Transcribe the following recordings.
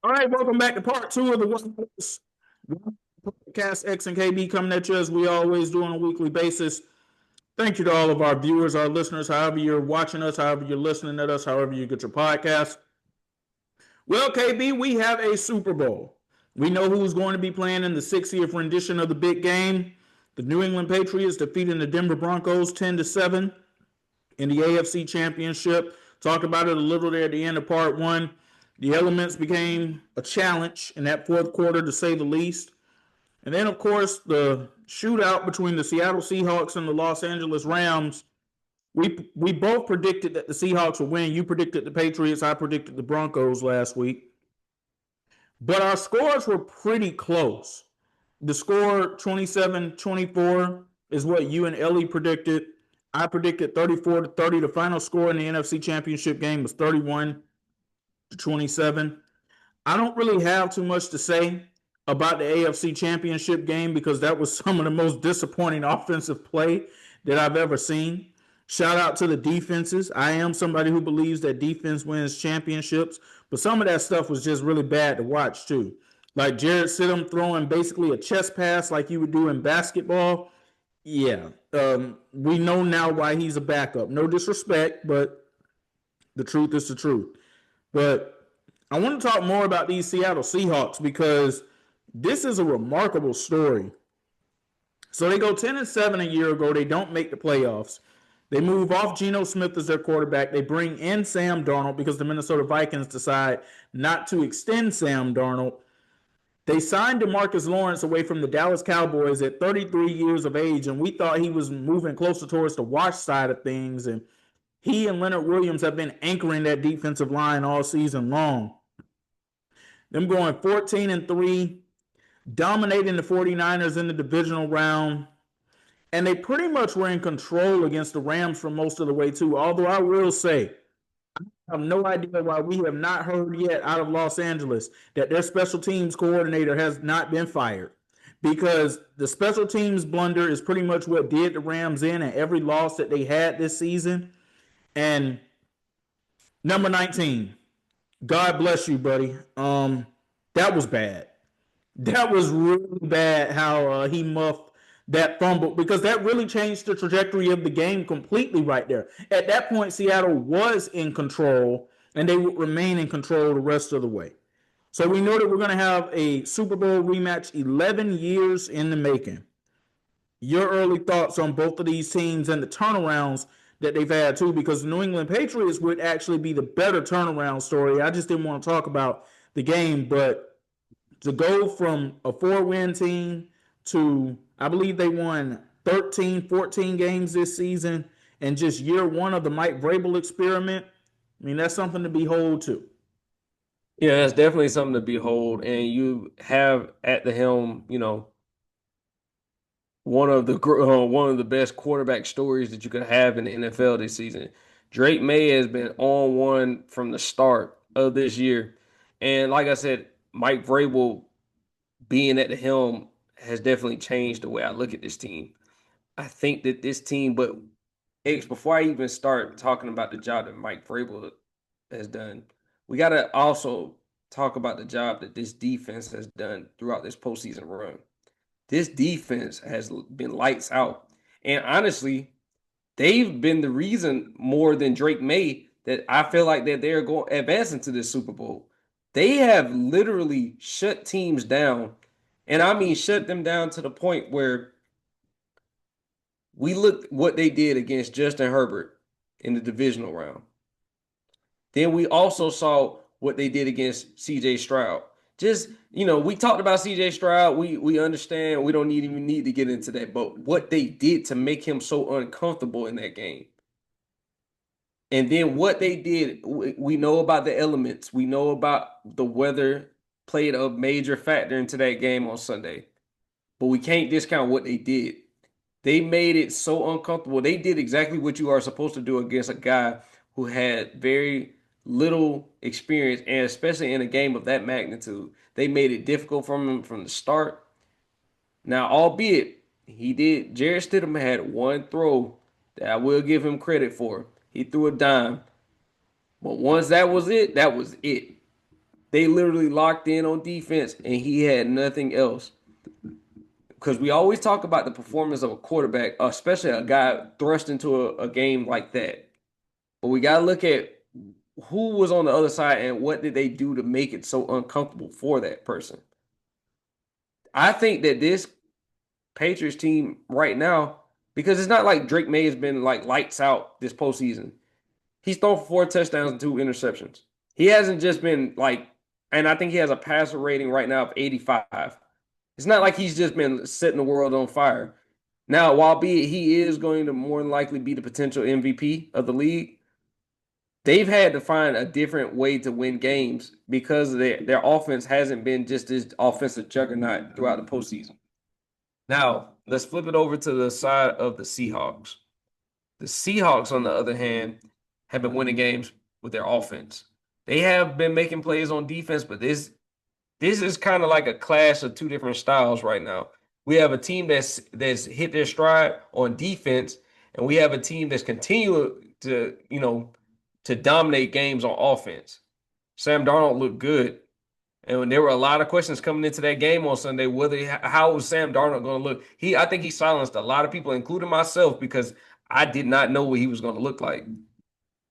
All right, welcome back to part two of the podcast. X and KB coming at you as we always do on a weekly basis. Thank you to all of our viewers, our listeners, however you're watching us, however you're listening at us, however you get your podcast. Well, KB, we have a Super Bowl. We know who's going to be playing in the 60th rendition of the big game. The New England Patriots defeating the Denver Broncos 10-7 in the AFC Championship. Talked about it a little there at the end of part one. The elements became a challenge in that fourth quarter, to say the least. And then, of course, the shootout between the Seattle Seahawks and the Los Angeles Rams. We both predicted that the Seahawks would win. You predicted the Patriots. I predicted the Broncos last week. But our scores were pretty close. The score 27-24 is what you and Ellie predicted. I predicted 34-30. The final score in the NFC Championship game was 31-27. I don't really have too much to say about the AFC Championship game because that was some of the most disappointing offensive play that I've ever seen. Shout out to the defenses. I am somebody who believes that defense wins championships, but some of that stuff was just really bad to watch too. Like Jared Stidham throwing basically a chest pass like you would do in basketball. Yeah, we know now why he's a backup. No disrespect, but the truth is the truth. But I want to talk more about these Seattle Seahawks because this is a remarkable story. So they go 10-7 a year ago. They don't make the playoffs. They move off Geno Smith as their quarterback. They bring in Sam Darnold because the Minnesota Vikings decide not to extend Sam Darnold. They signed DeMarcus Lawrence away from the Dallas Cowboys at 33 years of age, and we thought he was moving closer towards the watch side of things. And he and Leonard Williams have been anchoring that defensive line all season long. Them going 14-3, dominating the 49ers in the divisional round. And they pretty much were in control against the Rams for most of the way, too. Although I will say, I have no idea why we have not heard yet out of Los Angeles that their special teams coordinator has not been fired. Because the special teams blunder is pretty much what did the Rams in and every loss that they had this season. And number 19, God bless you, buddy. That was bad. That was really bad how he muffed that fumble because that really changed the trajectory of the game completely right there. At that point, Seattle was in control and they would remain in control the rest of the way. So we know that we're going to have a Super Bowl rematch 11 years in the making. Your early thoughts on both of these teams and the turnarounds that they've had too, because the New England Patriots would actually be the better turnaround story. I just didn't want to talk about the game, but to go from a 4-win team to, I believe they won 13, 14 games this season, and just year one of the Mike Vrabel experiment, I mean, that's something to behold too. Yeah, that's definitely something to behold. And you have at the helm, one of the best quarterback stories that you could have in the NFL this season. Drake May has been on one from the start of this year. And like I said, Mike Vrabel being at the helm has definitely changed the way I look at this team. I think that this team, but X, before I even start talking about the job that Mike Vrabel has done, we got to also talk about the job that this defense has done throughout this postseason run. This defense has been lights out. And honestly, they've been the reason more than Drake May that I feel like that they're going advancing to this Super Bowl. They have literally shut teams down. And I mean shut them down to the point where we looked what they did against Justin Herbert in the divisional round. Then we also saw what they did against CJ Stroud. Just, we talked about CJ Stroud. We understand. We don't even need to get into that. But what they did to make him so uncomfortable in that game. And then what they did, we know about the elements. We know about the weather played a major factor into that game on Sunday. But we can't discount what they did. They made it so uncomfortable. They did exactly what you are supposed to do against a guy who had very little experience, and especially in a game of that magnitude. They made it difficult for him from the start. Now, albeit Jared Stidham had one throw that I will give him credit for. He threw a dime. But once that was it, that was it. They literally locked in on defense, and he had nothing else. Because we always talk about the performance of a quarterback, especially a guy thrust into a game like that. But we got to look at who was on the other side and what did they do to make it so uncomfortable for that person. I think that this Patriots team right now, because it's not like Drake May has been like lights out this postseason. He's thrown for 4 touchdowns and 2 interceptions. He hasn't just been like, and I think he has a passer rating right now of 85. It's not like he's just been setting the world on fire. Now, while he is going to more than likely be the potential MVP of the league, they've had to find a different way to win games because their offense hasn't been just this offensive juggernaut throughout the postseason. Now, let's flip it over to the side of the Seahawks. The Seahawks, on the other hand, have been winning games with their offense. They have been making plays on defense, but this is kind of like a clash of two different styles right now. We have a team that's hit their stride on defense, and we have a team that's continuing to dominate games on offense. Sam Darnold looked good, and there were a lot of questions coming into that game on Sunday. How was Sam Darnold going to look? I think he silenced a lot of people, including myself, because I did not know what he was going to look like.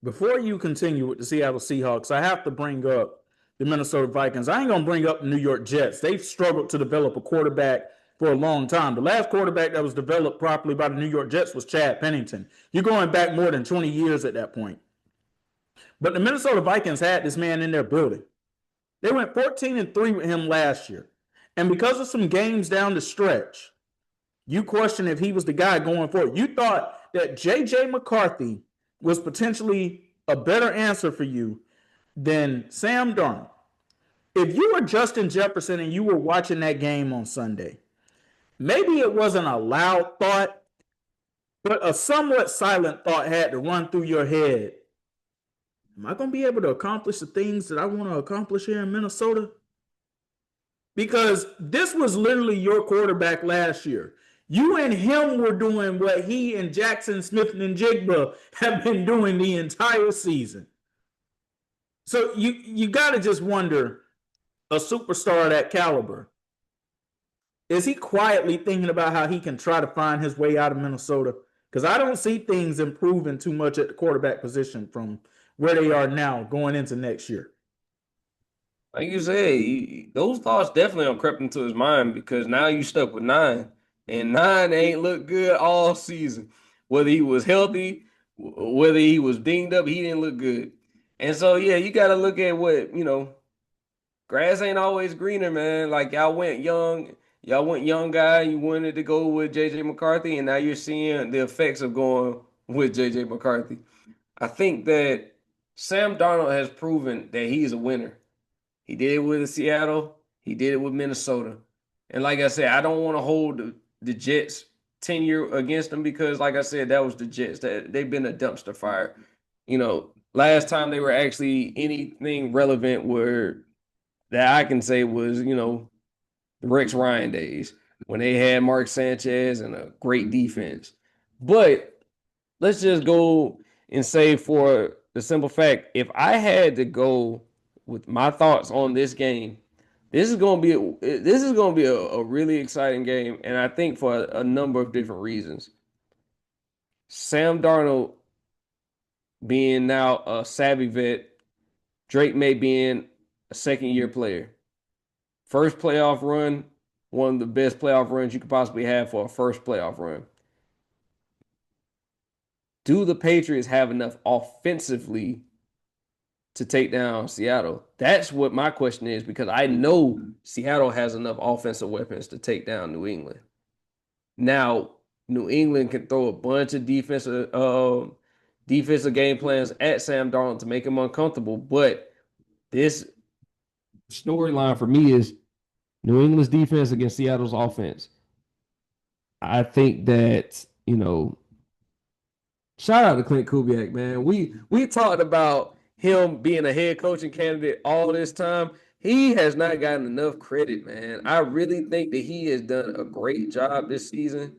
Before you continue with the Seattle Seahawks, I have to bring up the Minnesota Vikings. I ain't going to bring up the New York Jets. They've struggled to develop a quarterback for a long time. The last quarterback that was developed properly by the New York Jets was Chad Pennington. You're going back more than 20 years at that point. But the Minnesota Vikings had this man in their building. They went 14-3 with him last year. And because of some games down the stretch, you question if he was the guy going forward. You thought that J.J. McCarthy was potentially a better answer for you than Sam Darnold. If you were Justin Jefferson and you were watching that game on Sunday, maybe it wasn't a loud thought, but a somewhat silent thought had to run through your head. Am I going to be able to accomplish the things that I want to accomplish here in Minnesota? Because this was literally your quarterback last year. You and him were doing what he and Jackson Smith and Jigba have been doing the entire season. So you got to just wonder, a superstar of that caliber, is he quietly thinking about how he can try to find his way out of Minnesota? Because I don't see things improving too much at the quarterback position from where they are now going into next year. Like you said, those thoughts definitely crept into his mind because now you stuck with nine, and nine ain't looked good all season. Whether he was healthy, whether he was dinged up, he didn't look good. And so, yeah, you got to look at grass ain't always greener, man. Like y'all went young guy, you wanted to go with JJ McCarthy, and now you're seeing the effects of going with JJ McCarthy. I think that Sam Darnold has proven that he is a winner. He did it with Seattle. He did it with Minnesota. And like I said, I don't want to hold the Jets tenure against them because, like I said, that was the Jets. They've been a dumpster fire. Last time they were actually anything relevant were that I can say was, the Rex Ryan days when they had Mark Sanchez and a great defense. But let's just go and say for the simple fact, if I had to go with my thoughts on this game, this is gonna be a really exciting game, and I think for a number of different reasons. Sam Darnold being now a savvy vet, Drake May being a second year player. First playoff run, one of the best playoff runs you could possibly have for a first playoff run. Do the Patriots have enough offensively to take down Seattle? That's what my question is because I know Seattle has enough offensive weapons to take down New England. Now, New England can throw a bunch of defensive game plans at Sam Darnold to make him uncomfortable, but this storyline for me is New England's defense against Seattle's offense. I think that, shout out to Clint Kubiak, man. We talked about him being a head coaching candidate all this time. He has not gotten enough credit, man. I really think that he has done a great job this season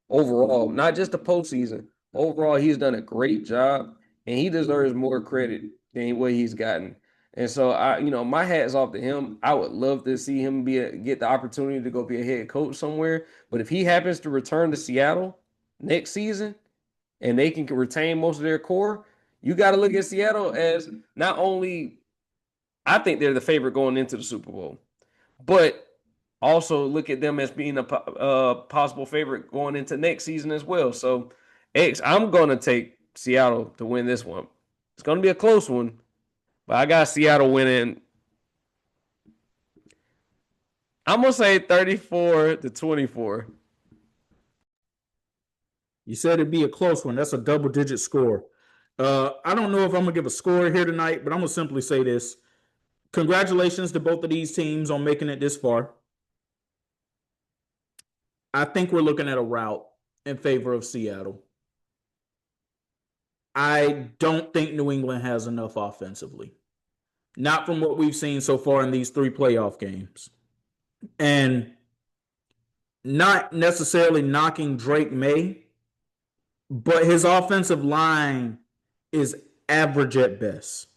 overall, not just the postseason. Overall, he's done a great job, and he deserves more credit than what he's gotten. And so my hat's off to him. I would love to see him get the opportunity to go be a head coach somewhere. But if he happens to return to Seattle next season and they can retain most of their core, you got to look at Seattle as not only I think they're the favorite going into the Super Bowl, but also look at them as being a possible favorite going into next season as well. So, I'm going to take Seattle to win this one. It's going to be a close one, but I got Seattle winning. I'm going to say 34-24. You said it'd be a close one. That's a double-digit score. I don't know if I'm gonna give a score here tonight, but I'm gonna simply say this: congratulations to both of these teams on making it this far. I think we're looking at a rout in favor of Seattle. I don't think New England has enough offensively. Not from what we've seen so far in these three playoff games. And not necessarily knocking Drake May, but his offensive line is average at best.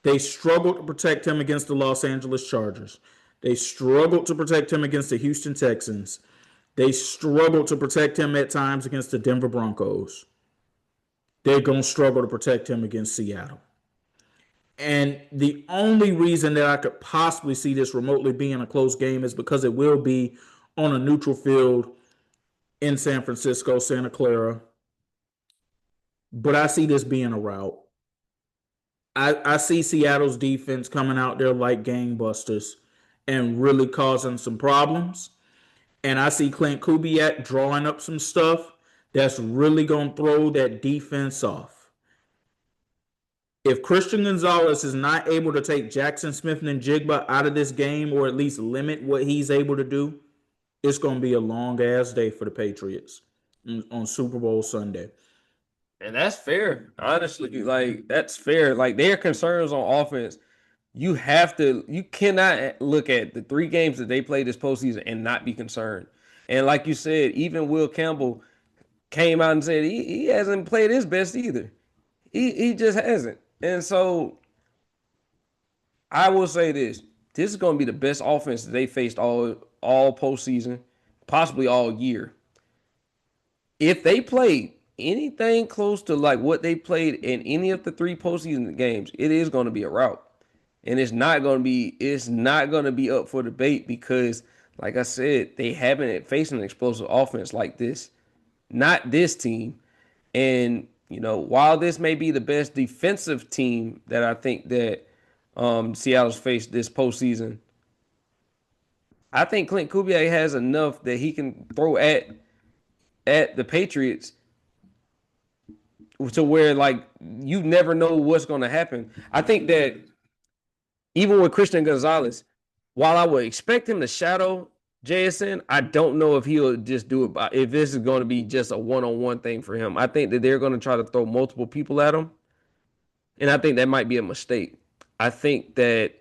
They struggled to protect him against the Los Angeles Chargers. They struggled to protect him against the Houston Texans. They struggled to protect him at times against the Denver Broncos. They're going to struggle to protect him against Seattle. And the only reason that I could possibly see this remotely being a close game is because it will be on a neutral field in San Francisco, Santa Clara. But I see this being a rout. I see Seattle's defense coming out there like gangbusters and really causing some problems. And I see Clint Kubiak drawing up some stuff that's really going to throw that defense off. If Christian Gonzalez is not able to take Jackson Smith and Jigba out of this game or at least limit what he's able to do, it's going to be a long ass day for the Patriots on Super Bowl Sunday. And that's fair. Honestly, like that's fair. Like their concerns on offense, you cannot look at the three games that they played this postseason and not be concerned. And like you said, even Will Campbell came out and said he hasn't played his best either. He just hasn't. And so I will say this. This is going to be the best offense that they faced all postseason, possibly all year. If they played anything close to like what they played in any of the three postseason games, it is going to be a rout. And it's not going to be up for debate because like I said, they haven't faced an explosive offense like this. Not this team. And while this may be the best defensive team that I think that Seattle's faced this postseason, I think Clint Kubiak has enough that he can throw at the Patriots to where like you never know what's going to happen. I think that even with Christian Gonzalez, while I would expect him to shadow JSN, I don't know if he'll just do it if this is going to be just a one-on-one thing for him. I think that they're going to try to throw multiple people at him, and I think that might be a mistake. I think that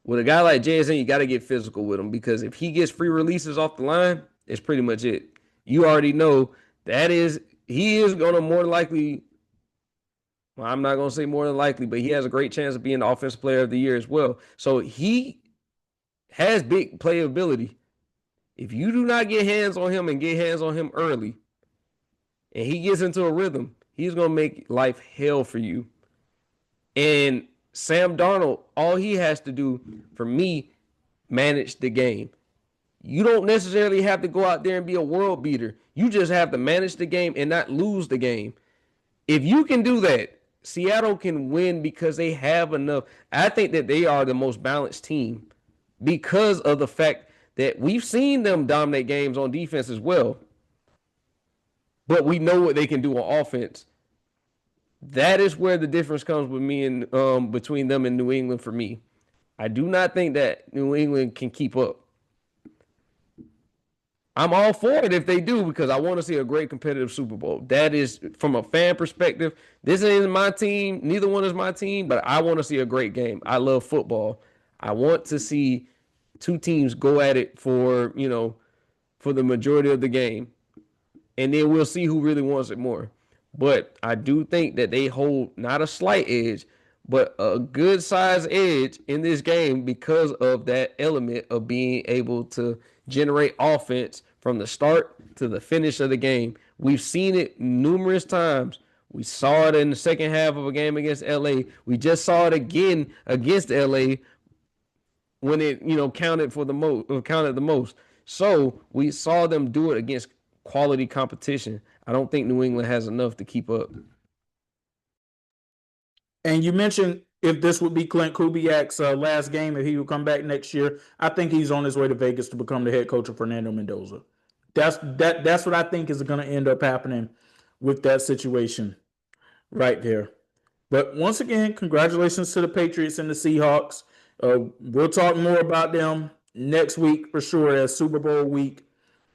with a guy like JSN, you got to get physical with him because if he gets free releases off the line, it's pretty much it. You already know he is going to more than likely. Well, I'm not going to say more than likely, but he has a great chance of being the offensive player of the year as well. So he has big playability. If you do not get hands on him and get hands on him early, and he gets into a rhythm, he's going to make life hell for you. And Sam Darnold, all he has to do, for me, manage the game. You don't necessarily have to go out there and be a world beater. You just have to manage the game and not lose the game. If you can do that, Seattle can win because they have enough. I think that they are the most balanced team because of the fact that we've seen them dominate games on defense as well. But we know what they can do on offense. That is where the difference comes with me and between them and New England for me. I do not think that New England can keep up. I'm all for it if they do because I want to see a great competitive Super Bowl. That is from a fan perspective. This isn't my team. Neither one is my team, but I want to see a great game. I love football. I want to see two teams go at it for the majority of the game. And then we'll see who really wants it more. But I do think that they hold not a slight edge, but a good size edge in this game because of that element of being able to generate offense from the start to the finish of the game. We've seen it numerous times. We saw it in the second half of a game against LA. We just saw it again against LA when it counted for the most, counted the most. So we saw them do it against quality competition. I don't think New England has enough to keep up. And you mentioned if this would be Clint Kubiak's last game, if he would come back next year. I think he's on his way to Vegas to become the head coach of Fernando Mendoza. That's what I think is going to end up happening with that situation right there. But once again, congratulations to the Patriots and the Seahawks. We'll talk more about them next week for sure as Super Bowl week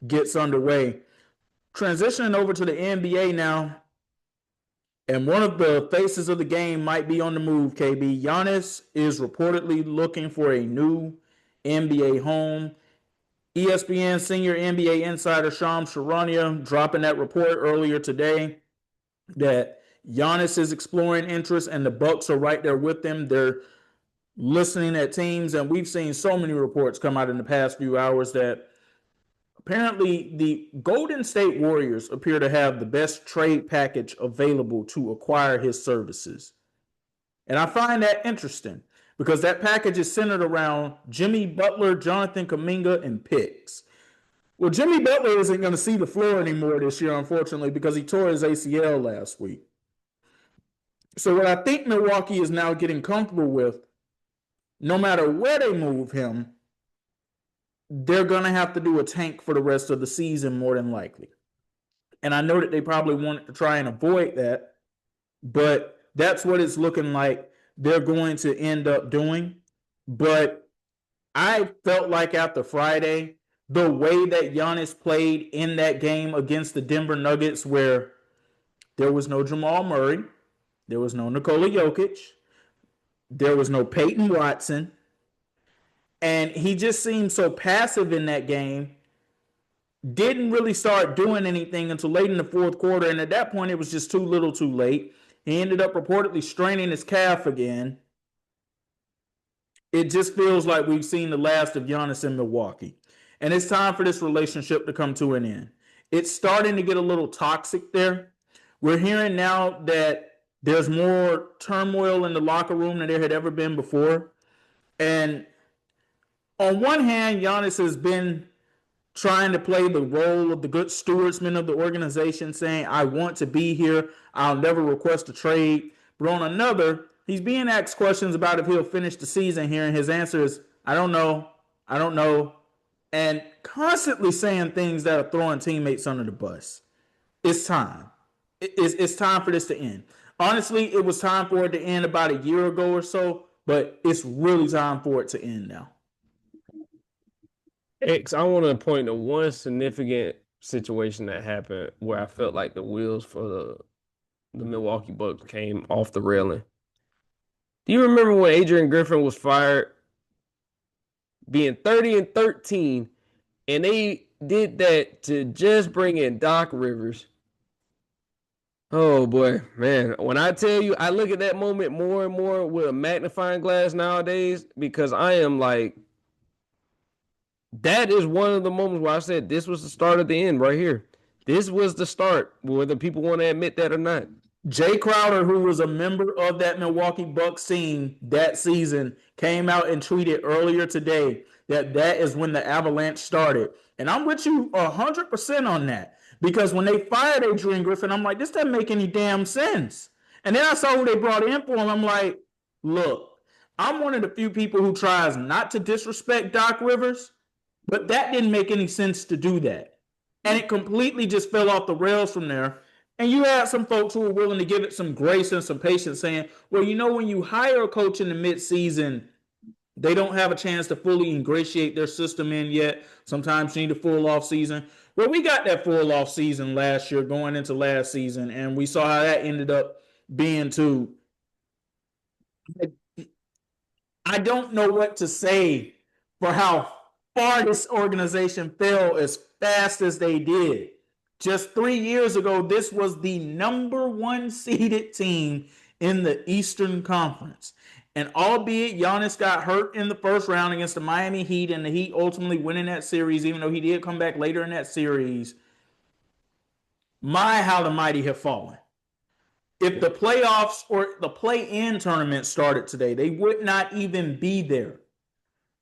gets underway. Transitioning over to the NBA now, and one of the faces of the game might be on the move, KB. Giannis is reportedly looking for a new NBA home. ESPN senior NBA insider Shams Charania dropping that report earlier today that Giannis is exploring interest and the Bucks are right there with him. They're listening at teams, and we've seen so many reports come out in the past few hours that apparently the Golden State Warriors appear to have the best trade package available to acquire his services. And I find that interesting because that package is centered around Jimmy Butler, Jonathan Kuminga, and picks. Well, Jimmy Butler isn't going to see the floor anymore this year, unfortunately, because he tore his ACL last week. So what I think Milwaukee is now getting comfortable with, no matter where they move him, they're going to have to do a tank for the rest of the season more than likely. And I know that they probably wanted to try and avoid that, but that's what it's looking like they're going to end up doing. But I felt like after Friday, the way that Giannis played in that game against the Denver Nuggets, where there was no Jamal Murray, there was no Nikola Jokic, there was no Peyton Watson, and he just seemed so passive in that game. Didn't really start doing anything until late in the fourth quarter, and at that point, it was just too little too late. He ended up reportedly straining his calf again. It just feels like we've seen the last of Giannis in Milwaukee. And it's time for this relationship to come to an end. It's starting to get a little toxic there. We're hearing now that there's more turmoil in the locker room than there had ever been before. And on one hand, Giannis has been trying to play the role of the good stewardsman of the organization, saying, I want to be here. I'll never request a trade. But on another, he's being asked questions about if he'll finish the season here, and his answer is, I don't know. I don't know. And constantly saying things that are throwing teammates under the bus. It's time. It's time for this to end. Honestly, it was time for it to end about a year ago or so, but it's really time for it to end now. X, I want to point to one significant situation that happened where I felt like the wheels for the Milwaukee Bucks came off the railing. Do you remember when Adrian Griffin was fired, being 30-13, and they did that to just bring in Doc Rivers? Oh boy, man. When I tell you, I look at that moment more and more with a magnifying glass nowadays because I am like, that is one of the moments where I said this was the start of the end right here. This was the start, whether people want to admit that or not. Jay Crowder, who was a member of that Milwaukee Bucks team that season, came out and tweeted earlier today that that is when the avalanche started. And I'm with you 100% on that. Because when they fired Adrian Griffin, I'm like, this doesn't make any damn sense. And then I saw who they brought in for him. I'm like, look, I'm one of the few people who tries not to disrespect Doc Rivers, but that didn't make any sense to do that. And it completely just fell off the rails from there. And you had some folks who were willing to give it some grace and some patience, saying, well, you know, when you hire a coach in the midseason, they don't have a chance to fully ingratiate their system in yet. Sometimes you need a full off season. Well, we got that full off season last year going into last season, and we saw how that ended up being too. I don't know what to say for how far this organization fell as fast as they did. Just 3 years ago, this was the number one seeded team in the Eastern Conference. And albeit Giannis got hurt in the first round against the Miami Heat, and the Heat ultimately winning that series, even though he did come back later in that series, my how the mighty have fallen. If Yeah. the playoffs or the play-in tournament started today, they would not even be there.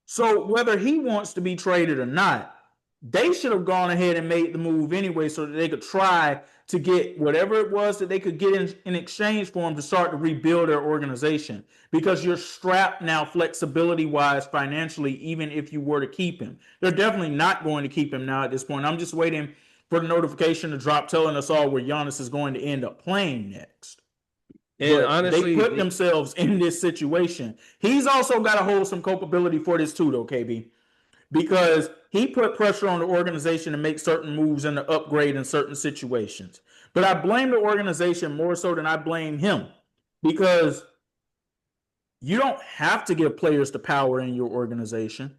So whether he wants to be traded or not, they should have gone ahead and made the move anyway so that they could try to get whatever it was that they could get in exchange for him to start to rebuild their organization. Because you're strapped now flexibility wise financially, even if you were to keep him. They're definitely not going to keep him now at this point. I'm just waiting for the notification to drop telling us all where Giannis is going to end up playing next. And But they put honestly, themselves in this situation. He's also got to hold some culpability for this too, though, KB, because he put pressure on the organization to make certain moves and to upgrade in certain situations. But I blame the organization more so than I blame him, because you don't have to give players the power in your organization.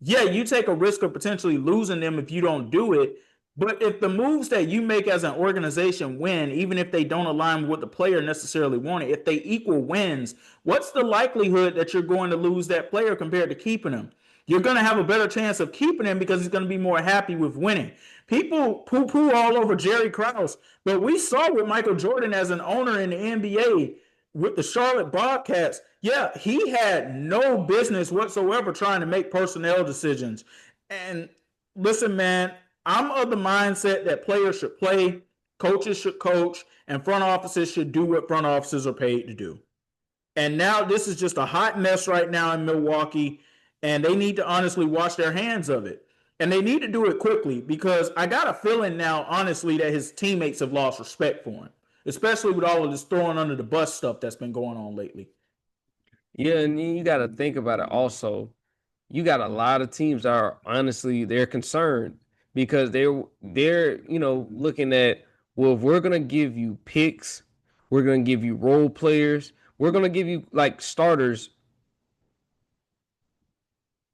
Yeah, you take a risk of potentially losing them if you don't do it. But if the moves that you make as an organization win, even if they don't align with what the player necessarily wanted, if they equal wins, what's the likelihood that you're going to lose that player compared to keeping him? You're going to have a better chance of keeping him because he's going to be more happy with winning. People poo poo all over Jerry Krause, but we saw with Michael Jordan as an owner in the NBA with the Charlotte Bobcats. Yeah, he had no business whatsoever trying to make personnel decisions. And listen, man, I'm of the mindset that players should play, coaches should coach, and front offices should do what front offices are paid to do. And now this is just a hot mess right now in Milwaukee, and they need to honestly wash their hands of it. And they need to do it quickly because I got a feeling now, honestly, that his teammates have lost respect for him, especially with all of this throwing under the bus stuff that's been going on lately. yeah, and you got to think about it also. You got a lot of teams that are honestly they're concerned because they're looking at, well, if we're gonna give you picks, we're gonna give you role players, we're gonna give you like starters.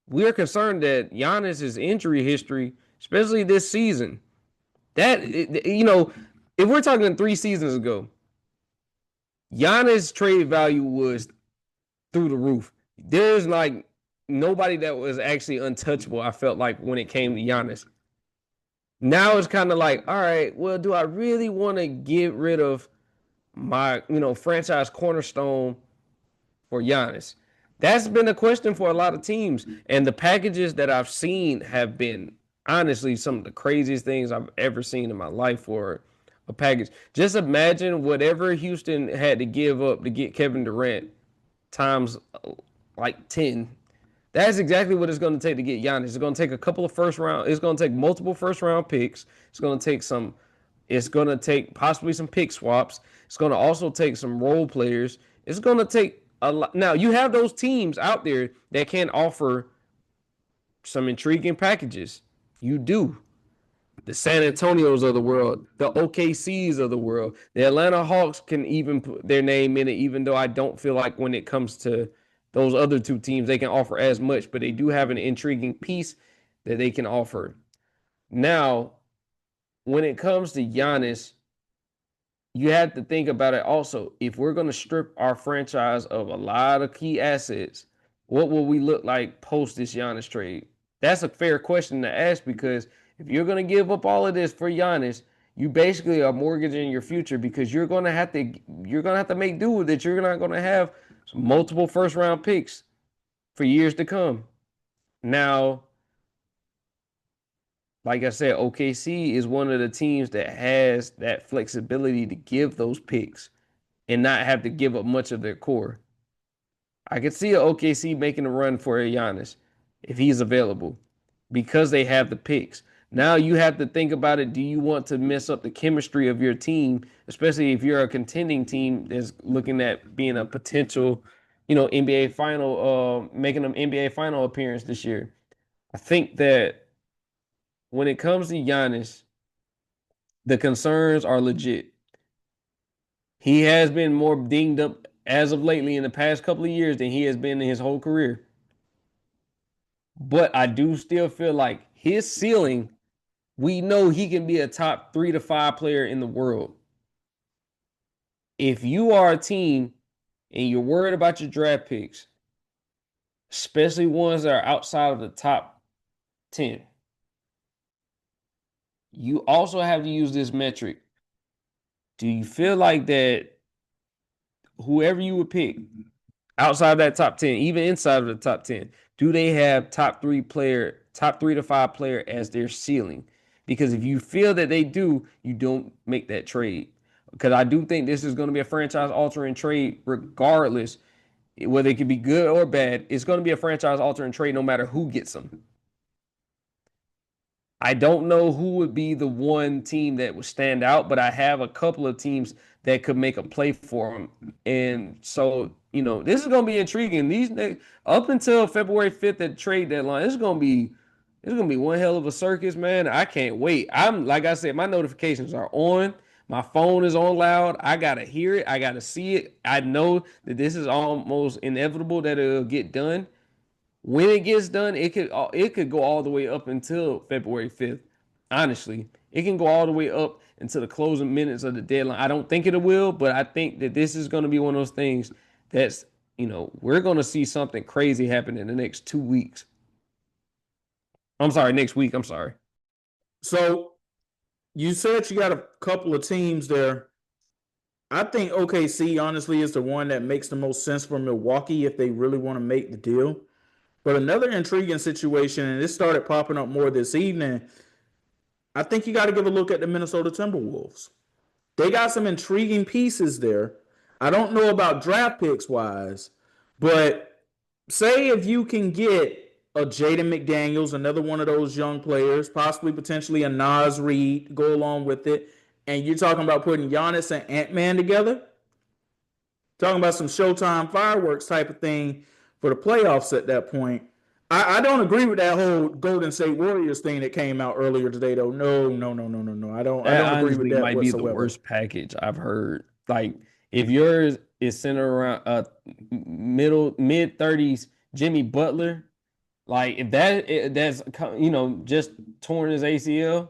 We are concerned that Giannis's injury history, especially this season, that if we're talking 3 seasons ago, Giannis trade value was through the roof. There's like nobody that was actually untouchable, I felt like, when it came to Giannis. Now it's kind of like, all right, well, do I really want to get rid of my, franchise cornerstone for Giannis? That's been a question for a lot of teams. And the packages that I've seen have been honestly some of the craziest things I've ever seen in my life for a package. Just imagine whatever Houston had to give up to get Kevin Durant times like 10. That's exactly what it's going to take to get Giannis. It's going to take a couple of first round. It's going to take multiple first round picks. It's going to take some. It's going to take possibly some pick swaps. It's going to also take some role players. It's going to take a lot. Now you have those teams out there that can offer some intriguing packages. You do. The San Antonios of the world, the OKCs of the world, the Atlanta Hawks can even put their name in it, even though I don't feel like when it comes to those other two teams, they can offer as much, but they do have an intriguing piece that they can offer. Now, when it comes to Giannis, you have to think about it also. If we're going to strip our franchise of a lot of key assets, what will we look like post this Giannis trade? That's a fair question to ask because if you're going to give up all of this for Giannis, you basically are mortgaging your future because you're going to have to make do with it. You're not going to have multiple first round picks for years to come. Now, like I said, OKC is one of the teams that has that flexibility to give those picks and not have to give up much of their core. I could see a OKC making a run for a Giannis if he's available because they have the picks. Now you have to think about it. Do you want to mess up the chemistry of your team, especially if you're a contending team that's looking at being a potential, NBA final, making an NBA final appearance this year? I think that when it comes to Giannis, the concerns are legit. He has been more dinged up as of lately in the past couple of years than he has been in his whole career. But I do still feel like his ceiling, we know he can be a top 3 to 5 player in the world. if you are a team and you're worried about your draft picks, especially ones that are outside of the top 10, you also have to use this metric. Do you feel like that whoever you would pick outside of that top 10, even inside of the top 10, do they have top 3 to 5 player as their ceiling? Because if you feel that they do, you don't make that trade. Because I do think this is going to be a franchise altering trade, regardless whether it could be good or bad. It's going to be a franchise altering trade no matter who gets them. I don't know who would be the one team that would stand out, but I have a couple of teams that could make a play for them. And so, this is going to be intriguing. Up until February 5th at trade deadline, it's going to be one hell of a circus, man. I can't wait. Like I said, my notifications are on. My phone is on loud. I got to hear it. I got to see it. I know that this is almost inevitable that it'll get done. When it gets done, it could go all the way up until February 5th. Honestly, it can go all the way up until the closing minutes of the deadline. I don't think it will, but I think that this is going to be one of those things that's, we're going to see something crazy happen in the next 2 weeks. I'm sorry, next week. I'm sorry. So you said you got a couple of teams there. I think OKC honestly is the one that makes the most sense for Milwaukee if they really want to make the deal. But another intriguing situation, and this started popping up more this evening, I think you got to give a look at the Minnesota Timberwolves. They got some intriguing pieces there. I don't know about draft picks wise, but say if you can get a Jaden McDaniels, another one of those young players, possibly potentially a Nas Reed, go along with it, and you're talking about putting Giannis and Ant-Man together, talking about some Showtime fireworks type of thing for the playoffs at that point. I don't agree with that whole Golden State Warriors thing that came out earlier today, though. No, no, no, no, no, no. I That don't agree with honestly that might be the whatsoever. worst package I've heard. Like, if yours is centered around a mid 30s Jimmy Butler, like if that's just torn his ACL,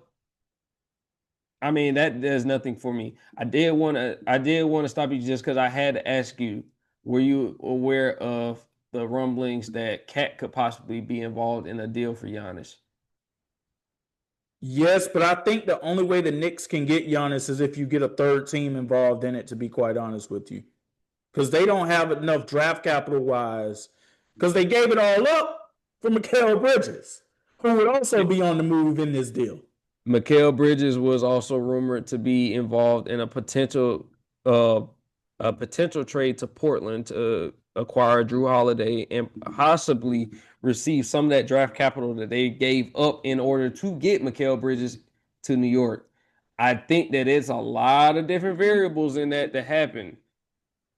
I mean that does nothing for me. I did want to stop you just because I had to ask you, were you aware of the rumblings that Cat could possibly be involved in a deal for Giannis? Yes, but I think the only way the Knicks can get Giannis is if you get a third team involved in it, to be quite honest with you. Because they don't have enough draft capital wise. Because they gave it all up for Mikal Bridges, who would also be on the move in this deal. Mikal Bridges was also rumored to be involved in uh, a potential trade to Portland to acquire Drew Holiday and possibly receive some of that draft capital that they gave up in order to get Mikal Bridges to New York. I think that it's a lot of different variables in that happen.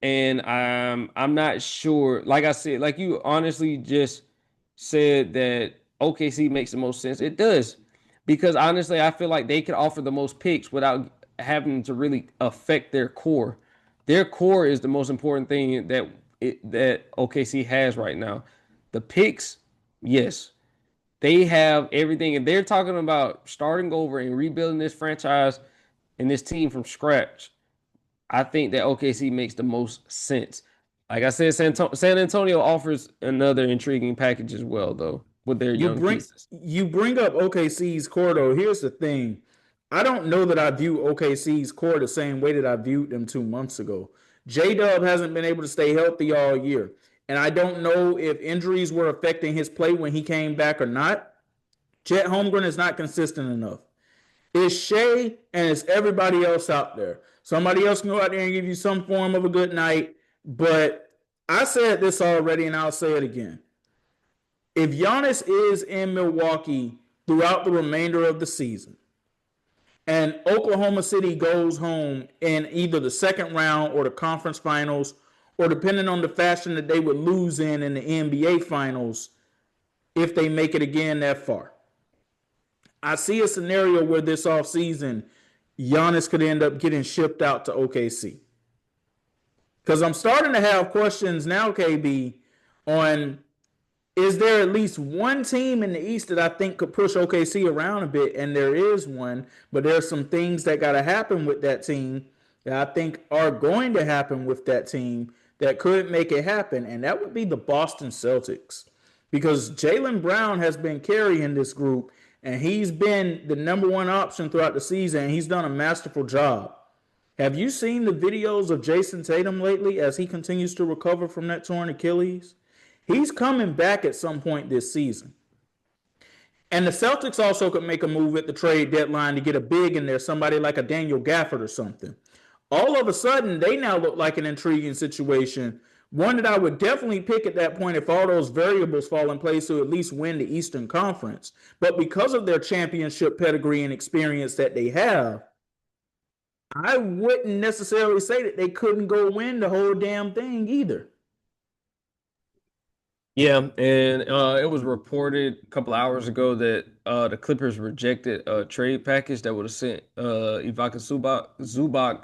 And I'm not sure. Like I said, like you honestly just said that OKC makes the most sense. It does, because honestly, I feel like they could offer the most picks without having to really affect their core. Their core is the most important thing that OKC has right now. The picks, yes, they have everything, and they're talking about starting over and rebuilding this franchise and this team from scratch. I think that OKC makes the most sense. Like I said, San Antonio offers another intriguing package as well, though, with their You young bring pieces. you bring up OKC's core though. Here's the thing. I don't know that I view OKC's core the same way that I viewed them 2 months ago. J Dub hasn't been able to stay healthy all year. And I don't know if injuries were affecting his play when he came back or not. Chet Holmgren is not consistent enough. It's Shea and it's everybody else out there. Somebody else can go out there and give you some form of a good night. But I said this already and I'll say it again. If Giannis is in Milwaukee throughout the remainder of the season and Oklahoma City goes home in either the second round or the conference finals, or depending on the fashion that they would lose in the NBA finals, if they make it again that far, I see a scenario where this offseason, Giannis could end up getting shipped out to OKC. Because I'm starting to have questions now, KB, on is there at least one team in the East that I think could push OKC around a bit? And there is one, but there's some things that got to happen with that team that I think are going to happen with that team that could make it happen, and that would be the Boston Celtics. Because Jaylen Brown has been carrying this group, and he's been the number one option throughout the season, and he's done a masterful job. Have you seen the videos of Jason Tatum lately as he continues to recover from that torn Achilles? He's coming back at some point this season. And the Celtics also could make a move at the trade deadline to get a big in there, somebody like a Daniel Gafford or something. All of a sudden, they now look like an intriguing situation. One that I would definitely pick at that point if all those variables fall in place to at least win the Eastern Conference. But because of their championship pedigree and experience that they have, I wouldn't necessarily say that they couldn't go win the whole damn thing either. Yeah, and it was reported a couple hours ago that the Clippers rejected a trade package that would have sent Ivica Zubac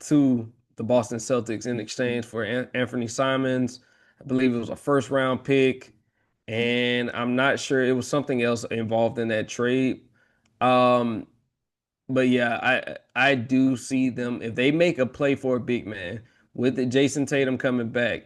to the Boston Celtics in exchange for Anthony Simons. I believe it was a first round pick, and I'm not sure it was something else involved in that trade. Um, but yeah, I do see them if they make a play for a big man with the Jason Tatum coming back.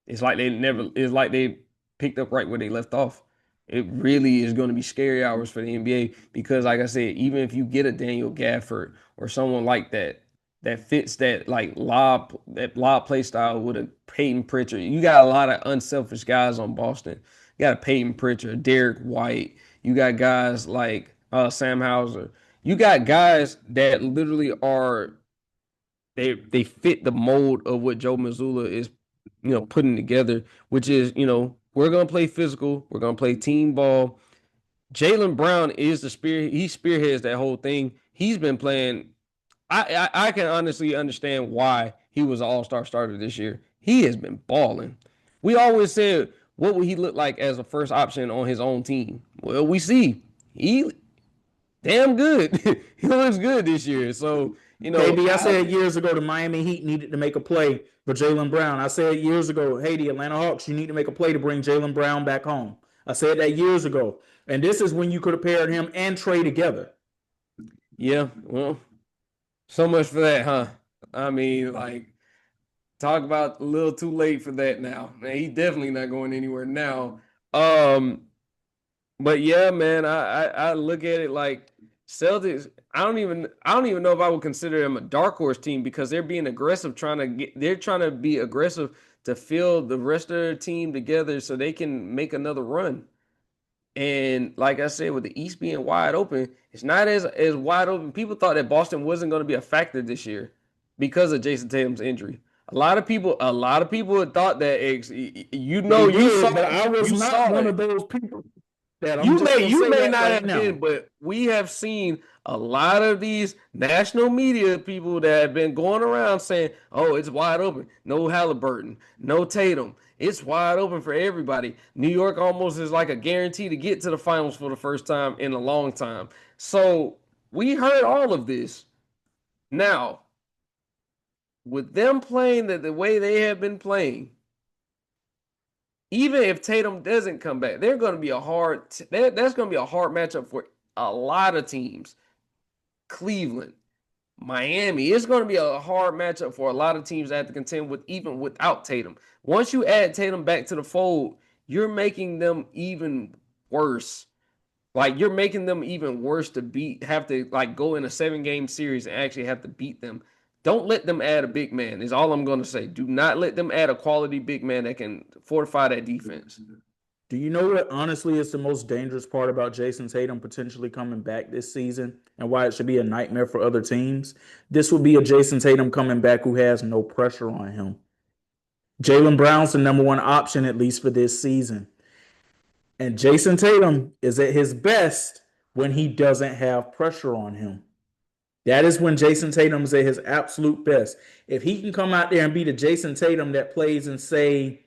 It's like they picked up right where they left off. It really is going to be scary hours for the NBA because, like I said, even if you get a Daniel Gafford or someone like that that fits that lob play style with a Peyton Pritchard, you got a lot of unselfish guys on Boston. You got a Peyton Pritchard, Derrick White. You got guys like Sam Hauser. You got guys that literally are they fit the mold of what Joe Mazzulla is, putting together, which is, we're gonna play physical, we're gonna play team ball. Jaylen Brown is the spirit. He spearheads that whole thing. He's been playing. I can honestly understand why he was an all-star starter this year. He has been balling. We always said, what would he look like as a first option on his own team? Well, we see he damn good. He looks good this year. So, KB, I said years ago the Miami Heat needed to make a play for Jaylen Brown. I said years ago, hey, the Atlanta Hawks, you need to make a play to bring Jaylen Brown back home. I said that years ago. And this is when you could have paired him and Trey together. Yeah, well, so much for that, huh? I mean, like, talk about a little too late for that now. Man, he's definitely not going anywhere now. Um, but yeah, man, I look at it like Celtics. I don't even know if I would consider them a dark horse team because they're being aggressive, they're trying to be aggressive to fill the rest of their team together so they can make another run. And like I said, with the East being wide open, it's not as wide open. People thought that Boston wasn't going to be a factor this year because of Jason Tatum's injury. A lot of people had thought that They you did, but saw I was you not saw one it. of those people that I'm You just may going to you say may that not right have been, now. but we have seen a lot of these national media people that have been going around saying, "Oh, it's wide open. No Halliburton, no Tatum. It's wide open for everybody." New York almost is like a guarantee to get to the finals for the first time in a long time. So we heard all of this. Now, with them playing the way they have been playing, even if Tatum doesn't come back, they're going to be that's going to be a hard matchup for a lot of teams. Cleveland, Miami. It's going to be a hard matchup for a lot of teams that have to contend with even without Tatum. Once you add Tatum back to the fold, you're making them even worse. Like you're making them even worse to have to like go in a 7 game series and actually have to beat them. Don't let them add a big man, is all I'm going to say. Do not let them add a quality big man that can fortify that defense. Do you know what honestly is the most dangerous part about Jason Tatum potentially coming back this season and why it should be a nightmare for other teams? This would be a Jason Tatum coming back who has no pressure on him. Jaylen Brown's the number one option, at least for this season. And Jason Tatum is at his best when he doesn't have pressure on him. That is when Jason Tatum is at his absolute best. If he can come out there and be the Jason Tatum that plays in, say,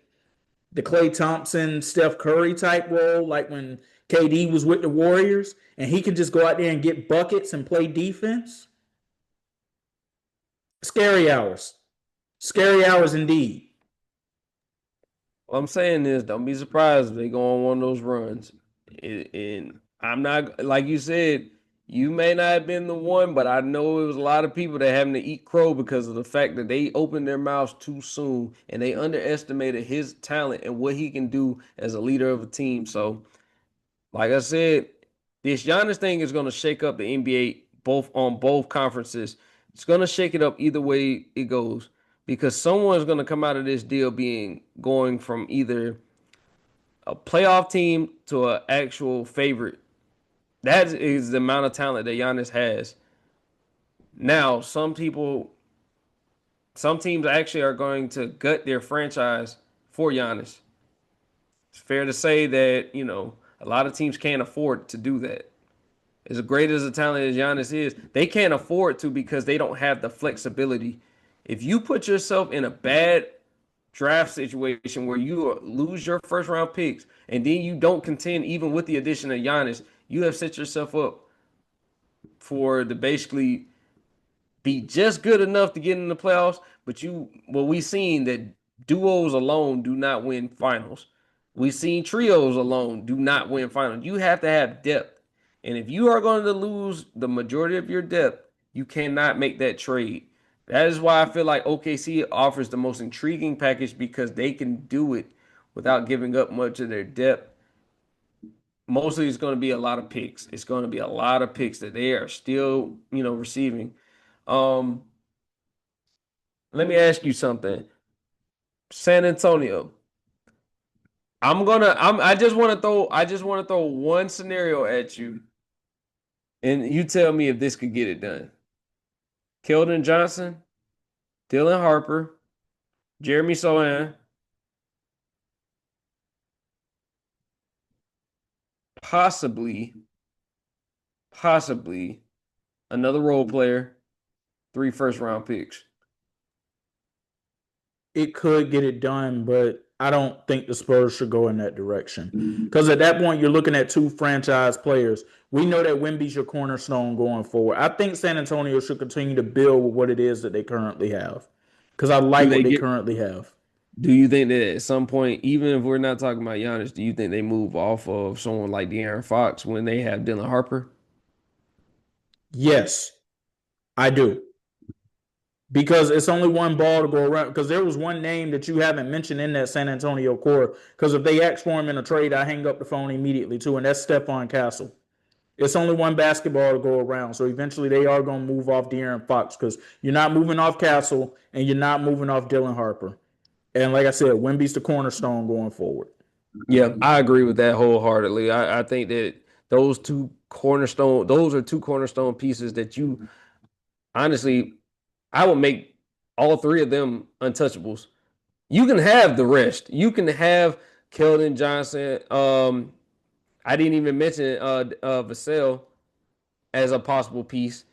the Klay Thompson, Steph Curry type role, like when KD was with the Warriors, and he can just go out there and get buckets and play defense, scary hours. Scary hours indeed. What I'm saying is, don't be surprised if they go on one of those runs. And I'm not like you said. You may not have been the one, but I know it was a lot of people that having to eat crow because of the fact that they opened their mouths too soon and they underestimated his talent and what he can do as a leader of a team. So, like I said, this Giannis thing is going to shake up the NBA both on both conferences. It's going to shake it up either way it goes because someone's going to come out of this deal being going from either a playoff team to an actual favorite. That is the amount of talent that Giannis has. Now, some teams actually are going to gut their franchise for Giannis. It's fair to say that, a lot of teams can't afford to do that. As great as the talent as Giannis is, they can't afford to because they don't have the flexibility. If you put yourself in a bad draft situation where you lose your first round picks and then you don't contend even with the addition of Giannis, you have set yourself up for the basically be just good enough to get in the playoffs, but we've seen that duos alone do not win finals. We've seen trios alone do not win finals. You have to have depth. And if you are going to lose the majority of your depth, you cannot make that trade. That is why I feel like OKC offers the most intriguing package because they can do it without giving up much of their depth. Mostly it's going to be a lot of picks. It's going to be a lot of picks that they are still, receiving. Um, Let me ask you something. San Antonio. I just want to throw one scenario at you and you tell me if this could get it done. Keldon Johnson, Dylan Harper, Jeremy Sohan, possibly, possibly another role player, 3 first round picks. It could get it done, but I don't think the Spurs should go in that direction. Because at that point, you're looking at two franchise players. We know that Wemby's your cornerstone going forward. I think San Antonio should continue to build with what it is that they currently have. Because I Do like what they they get currently have. do you think that at some point, even if we're not talking about Giannis, do you think they move off of someone like De'Aaron Fox when they have Dylan Harper? Yes, I do. Because it's only one ball to go around. Because there was one name that you haven't mentioned in that San Antonio core. Because if they ask for him in a trade, I hang up the phone immediately too, and that's Stephon Castle. It's only one basketball to go around, so eventually they are going to move off De'Aaron Fox because you're not moving off Castle and you're not moving off Dylan Harper. And like I said, Wemby's the cornerstone going forward. Yeah, I agree with that wholeheartedly. I think that those are two cornerstone pieces that you honestly, I would make all three of them untouchables. You can have the rest. You can have Keldon Johnson. I didn't even mention Vassell as a possible piece.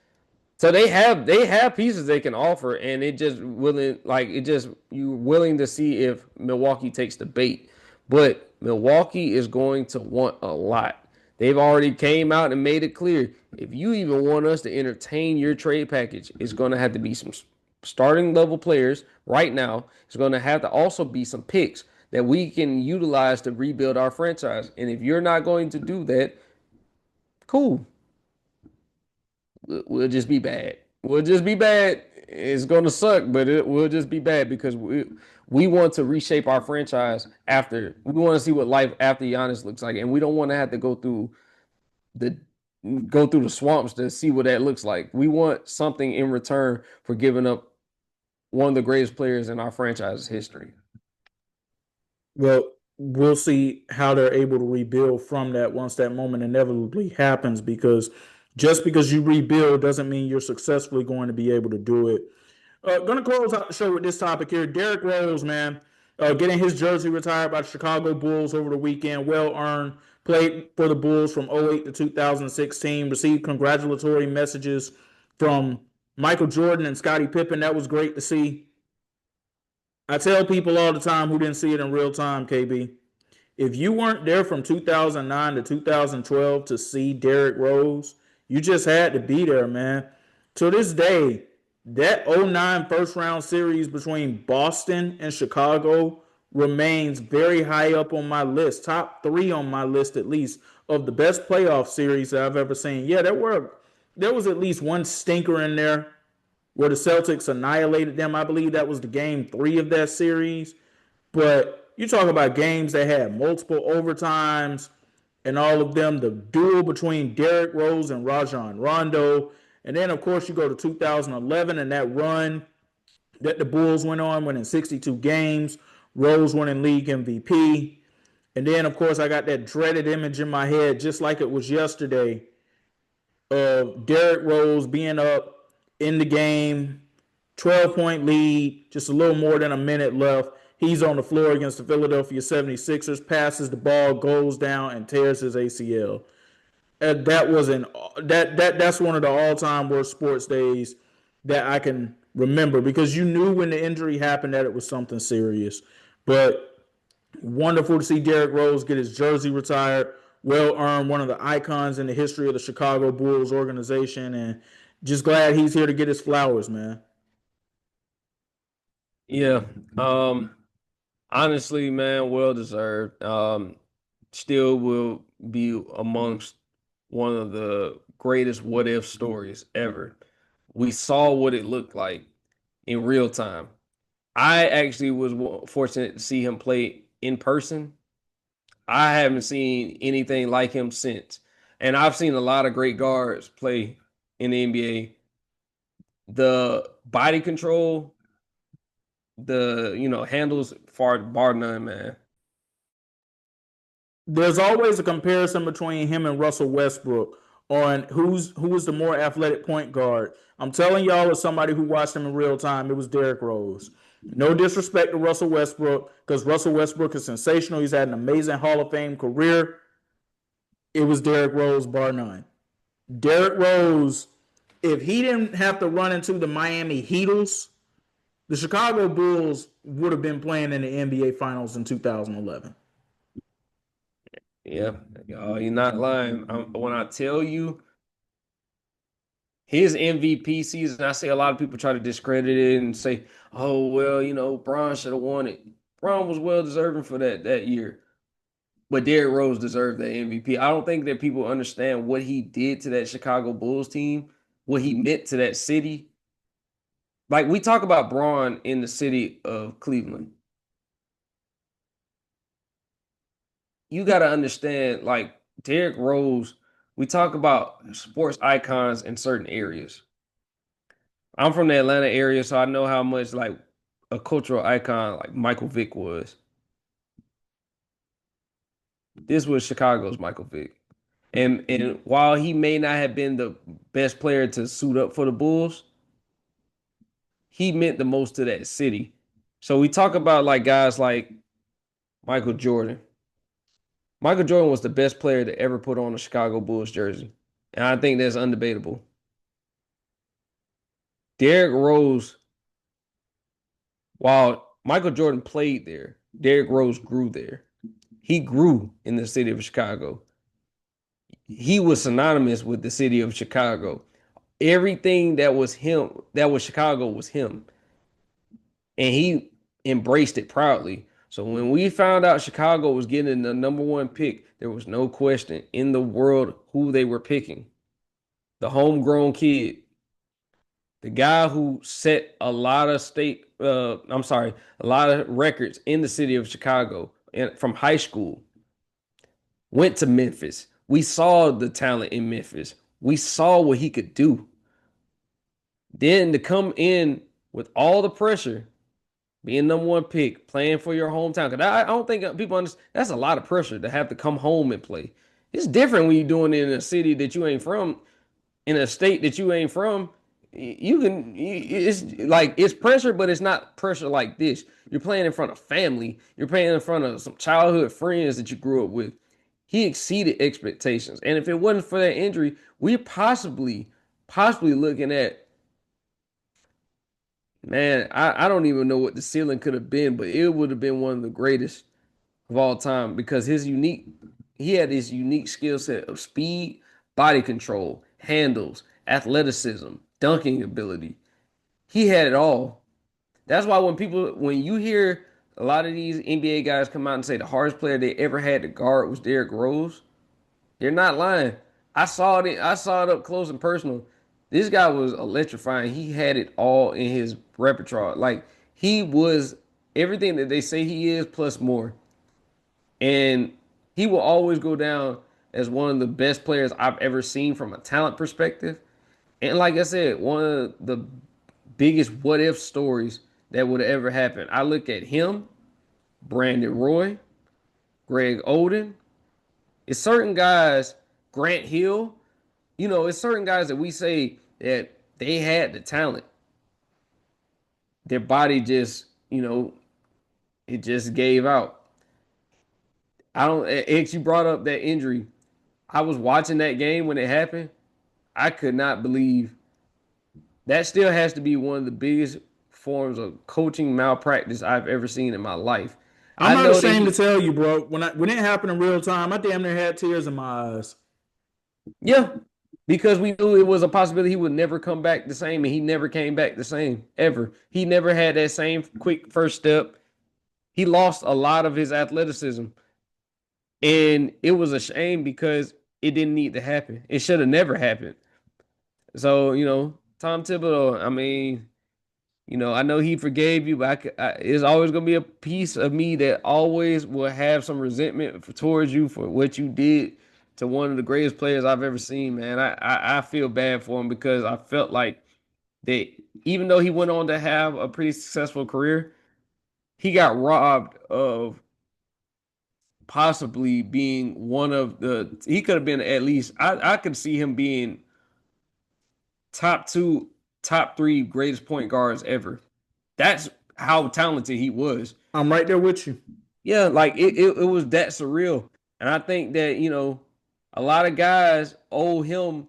So they have pieces they can offer, and it just willing like it just you willing to see if Milwaukee takes the bait. But Milwaukee is going to want a lot. They've already came out and made it clear. If you even want us to entertain your trade package, it's going to have to be some starting level players right now. It's going to have to also be some picks that we can utilize to rebuild our franchise. And if you're not going to do that, cool. We'll just be bad. We'll just be bad. It's going to suck, but it will just be bad because we want to reshape our franchise after. We want to see what life after Giannis looks like, and we don't want to have to the go through the swamps to see what that looks like. We want something in return for giving up one of the greatest players in our franchise's history. Well, we'll see how they're able to rebuild from that once that moment inevitably happens because just because you rebuild doesn't mean you're successfully going to be able to do it. Gonna close out the show with this topic here. Derrick Rose, man, getting his jersey retired by the Chicago Bulls over the weekend. Well earned. Played for the Bulls from '08 to 2016. Received congratulatory messages from Michael Jordan and Scottie Pippen. That was great to see. I tell people all the time who didn't see it in real time, KB, if you weren't there from 2009 to 2012 to see Derrick Rose, you just had to be there, man. To this day, that '09 first round series between Boston and Chicago remains very high up on my list, top three on my list at least, of the best playoff series that I've ever seen. Yeah, there were there was at least one stinker in there where the Celtics annihilated them. I believe that was the game three of that series. But you talk about games that had multiple overtimes and all of them, the duel between Derrick Rose and Rajon Rondo. And then, of course, you go to 2011 and that run that the Bulls went on, winning 62 games, Rose winning league MVP. And then, of course, I got that dreaded image in my head, just like it was yesterday, of Derrick Rose being up in the game, 12-point lead, just a little more than a minute left. He's on the floor against the Philadelphia 76ers, passes the ball, goes down, and tears his ACL. That was an that's one of the all-time worst sports days that I can remember because you knew when the injury happened that it was something serious. But wonderful to see Derrick Rose get his jersey retired. Well earned, one of the icons in the history of the Chicago Bulls organization, and just glad he's here to get his flowers, man. Yeah. Um, Honestly, man, well deserved. Still will be amongst one of the greatest what if stories ever. We saw what it looked like in real time. I actually was fortunate to see him play in person. I haven't seen anything like him since. And I've seen a lot of great guards play in the NBA. The body control, the handles far bar none, man. There's always a comparison between him and Russell Westbrook on who is the more athletic point guard. I'm telling y'all, as somebody who watched him in real time, it was Derrick Rose. No disrespect to Russell Westbrook, because Russell Westbrook is sensational. He's had an amazing Hall of Fame career. It was Derrick Rose, bar none. Derrick Rose, if he didn't have to run into the Miami Heatles, the Chicago Bulls would have been playing in the NBA Finals in 2011. Yeah, you're not lying. When I tell you his MVP season, I see a lot of people try to discredit it and say, "Oh, well, Bron should have won it." Bron was well deserving for that year, but Derrick Rose deserved that MVP. I don't think that people understand what he did to that Chicago Bulls team, what he meant to that city. Like we talk about Bron in the city of Cleveland. You got to understand, like Derrick Rose, we talk about sports icons in certain areas. I'm from the Atlanta area, so I know how much like a cultural icon like Michael Vick was. This was Chicago's Michael Vick. And while he may not have been the best player to suit up for the Bulls, he meant the most to that city. So we talk about like guys like Michael Jordan. Michael Jordan was the best player to ever put on a Chicago Bulls jersey. And I think that's undebatable. Derrick Rose, while Michael Jordan played there, Derrick Rose grew there. He grew in the city of Chicago. He was synonymous with the city of Chicago. Everything that was him, that was Chicago, was him. And he embraced it proudly. So when we found out Chicago was getting the number one pick, there was no question in the world who they were picking. The homegrown kid, the guy who set a lot of a lot of records in the city of Chicago and from high school, went to Memphis. We saw the talent in Memphis. We saw what he could do. Then to come in with all the pressure, being number one pick, playing for your hometown. Because I don't think people understand that's a lot of pressure to have to come home and play. It's different when you're doing it in a city that you ain't from, in a state that you ain't from. It's like it's pressure, but it's not pressure like this. You're playing in front of family. You're playing in front of some childhood friends that you grew up with. He exceeded expectations, and if it wasn't for that injury, we're possibly looking at, man. I don't even know what the ceiling could have been, but it would have been one of the greatest of all time because he had this unique skill set of speed, body control, handles, athleticism, dunking ability. He had it all. That's why when you hear a lot of these NBA guys come out and say the hardest player they ever had to guard was Derrick Rose, they're not lying. I saw it up close and personal. This guy was electrifying. He had it all in his repertoire. Like he was everything that they say he is plus more. And he will always go down as one of the best players I've ever seen from a talent perspective. And like I said, one of the biggest what if stories that would have ever happened. I look at him, Brandon Roy, Greg Oden. It's certain guys, Grant Hill, it's certain guys that we say that they had the talent. Their body just, it just gave out. I don't, X, you brought up that injury. I was watching that game when it happened. I could not believe that still has to be one of the biggest forms of coaching malpractice I've ever seen in my life. I'm I not know that ashamed to he, tell you, bro. When it happened in real time, I damn near had tears in my eyes. yeah, because we knew it was a possibility he would never come back the same, and he never came back the same ever. He never had that same quick first step. He lost a lot of his athleticism, and it was a shame because it didn't need to happen. It should have never happened. So Tom Thibodeau. I mean, I know he forgave you, but it's always gonna be a piece of me that always will have some resentment towards you for what you did to one of the greatest players I've ever seen, man. I feel bad for him because I felt like that even though he went on to have a pretty successful career, he got robbed of possibly being one of the. He could have been at least. I could see him being top two, top three greatest point guards ever. That's how talented he was. I'm right there with you. Yeah, like it was that surreal. And I think that, a lot of guys owe him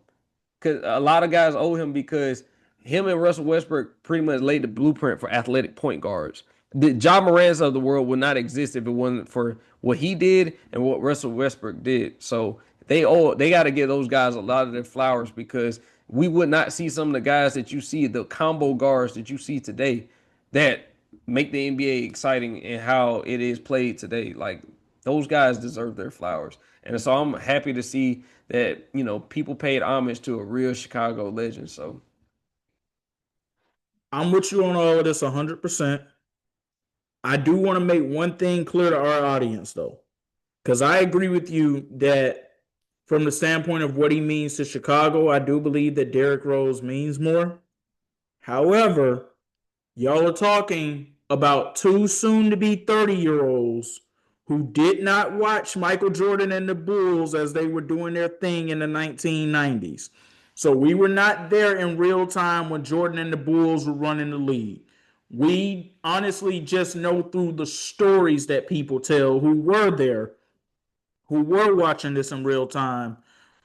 because a lot of guys owe him because him and Russell Westbrook pretty much laid the blueprint for athletic point guards. The John Morant's of the world would not exist if it wasn't for what he did and what Russell Westbrook did. So they got to give those guys a lot of their flowers because we would not see some of the guys that you see, the combo guards that you see today, that make the NBA exciting and how it is played today. Like those guys deserve their flowers. And so I'm happy to see that, people paid homage to a real Chicago legend. So I'm with you on all of this 100%. I do want to make one thing clear to our audience, though, because I agree with you that from the standpoint of what he means to Chicago, I do believe that Derrick Rose means more. However, y'all are talking about two soon to be 30-year-olds who did not watch Michael Jordan and the Bulls as they were doing their thing in the 1990s. So we were not there in real time when Jordan and the Bulls were running the league. We honestly just know through the stories that people tell who were there, who were watching this in real time,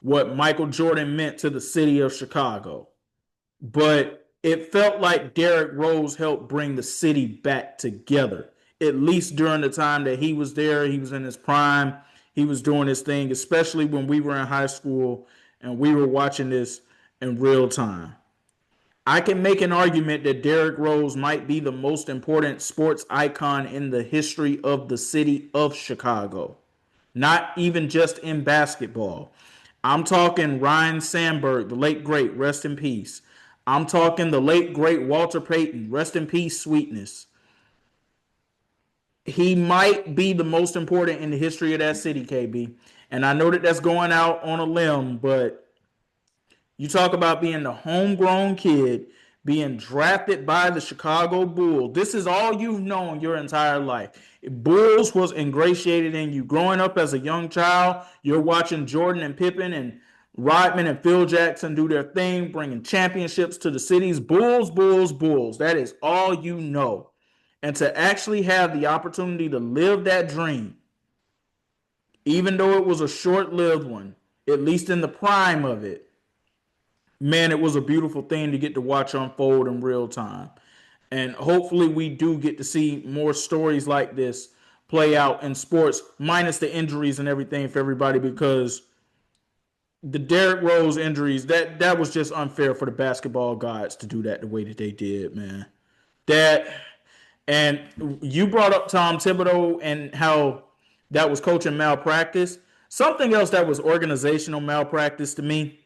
what Michael Jordan meant to the city of Chicago. But it felt like Derrick Rose helped bring the city back together, at least during the time that he was there. He was in his prime. He was doing his thing, especially when we were in high school and we were watching this in real time. I can make an argument that Derrick Rose might be the most important sports icon in the history of the city of Chicago, not even just in basketball. I'm talking Ryan Sandberg, the late great, rest in peace. I'm talking the late great Walter Payton, rest in peace, sweetness. He might be the most important in the history of that city, KB. And I know that that's going out on a limb, but you talk about being the homegrown kid, being drafted by the Chicago Bulls. This is all you've known your entire life. Bulls was ingratiated in you. Growing up as a young child, you're watching Jordan and Pippen and Rodman and Phil Jackson do their thing, bringing championships to the cities. Bulls, Bulls, Bulls. That is all you know. And to actually have the opportunity to live that dream, even though it was a short lived one, at least in the prime of it, man, it was a beautiful thing to get to watch unfold in real time. And hopefully, we do get to see more stories like this play out in sports, minus the injuries and everything for everybody, because the Derrick Rose injuries, that was just unfair for the basketball gods to do that the way that they did, man. That and you brought up Tom Thibodeau and how that was coaching malpractice. Something else that was organizational malpractice to me,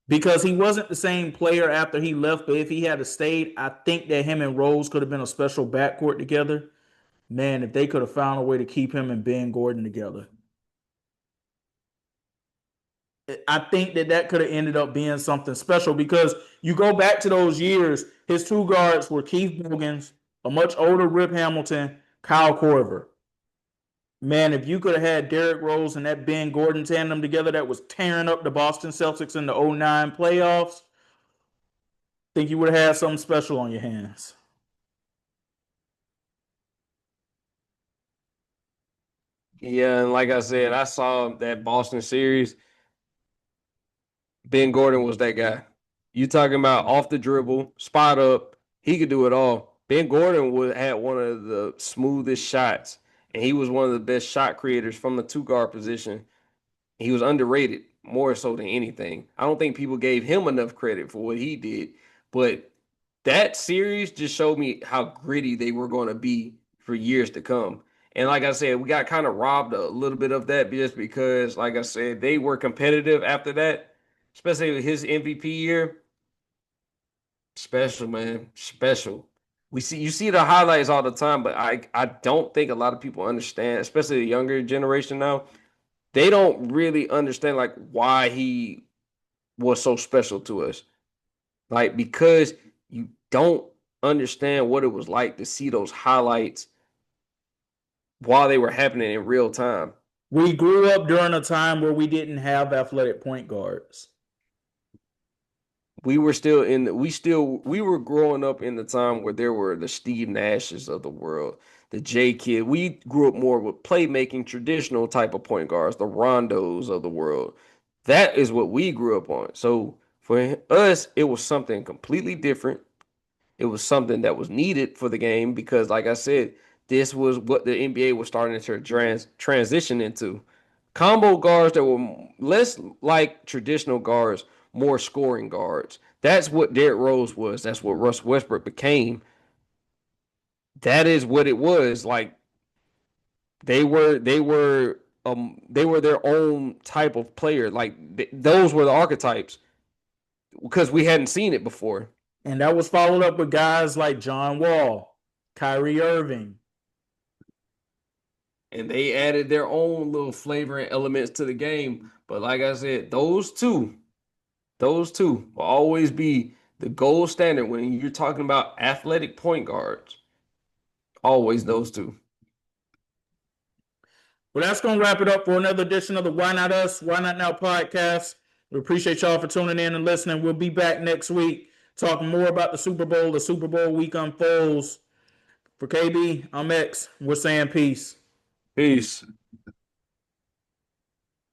because he wasn't the same player after he left, but if he had stayed, I think that him and Rose could have been a special backcourt together. Man, if they could have found a way to keep him and Ben Gordon together, I think that that could have ended up being something special, because you go back to those years, his two guards were Keith Bogans, a much older Rip Hamilton, Kyle Korver. Man, if you could have had Derrick Rose and that Ben Gordon tandem together that was tearing up the Boston Celtics in the '09 playoffs, I think you would have had something special on your hands. Yeah, and like I said, I saw that Boston series. Ben Gordon was that guy. You talking about off the dribble, spot up, he could do it all. Ben Gordon had one of the smoothest shots, and he was one of the best shot creators from the two guard position. He was underrated more so than anything. I don't think people gave him enough credit for what he did, but that series just showed me how gritty they were going to be for years to come. And like I said, we got kind of robbed a little bit of that just because, like I said, they were competitive after that, especially with his MVP year. Special, man, special. You see the highlights all the time, but I don't think a lot of people understand, especially the younger generation now. They don't really understand like why he was so special to us. Like because you don't understand what it was like to see those highlights while they were happening in real time. We grew up during a time where we didn't have athletic point guards. We were still in the, we were growing up in the time where there were the Steve Nashes of the world, the J Kid. We grew up more with playmaking, traditional type of point guards, the Rondos of the world. That is what we grew up on. So for us, it was something completely different. It was something that was needed for the game because, like I said, this was what the NBA was starting to transition into. Combo guards that were less like traditional guards, more scoring guards. That's what Derrick Rose was. That's what Russ Westbrook became. That is what it was. Like they were their own type of player. Like those were the archetypes because we hadn't seen it before. And that was followed up with guys like John Wall, Kyrie Irving. And they added their own little flavor and elements to the game. But like I said, those two will always be the gold standard when you're talking about athletic point guards. Always those two. Well, that's going to wrap it up for another edition of the Why Not Us, Why Not Now podcast. We appreciate y'all for tuning in and listening. We'll be back next week talking more about the Super Bowl. The Super Bowl week unfolds. For KB, I'm X. We're saying peace. Peace.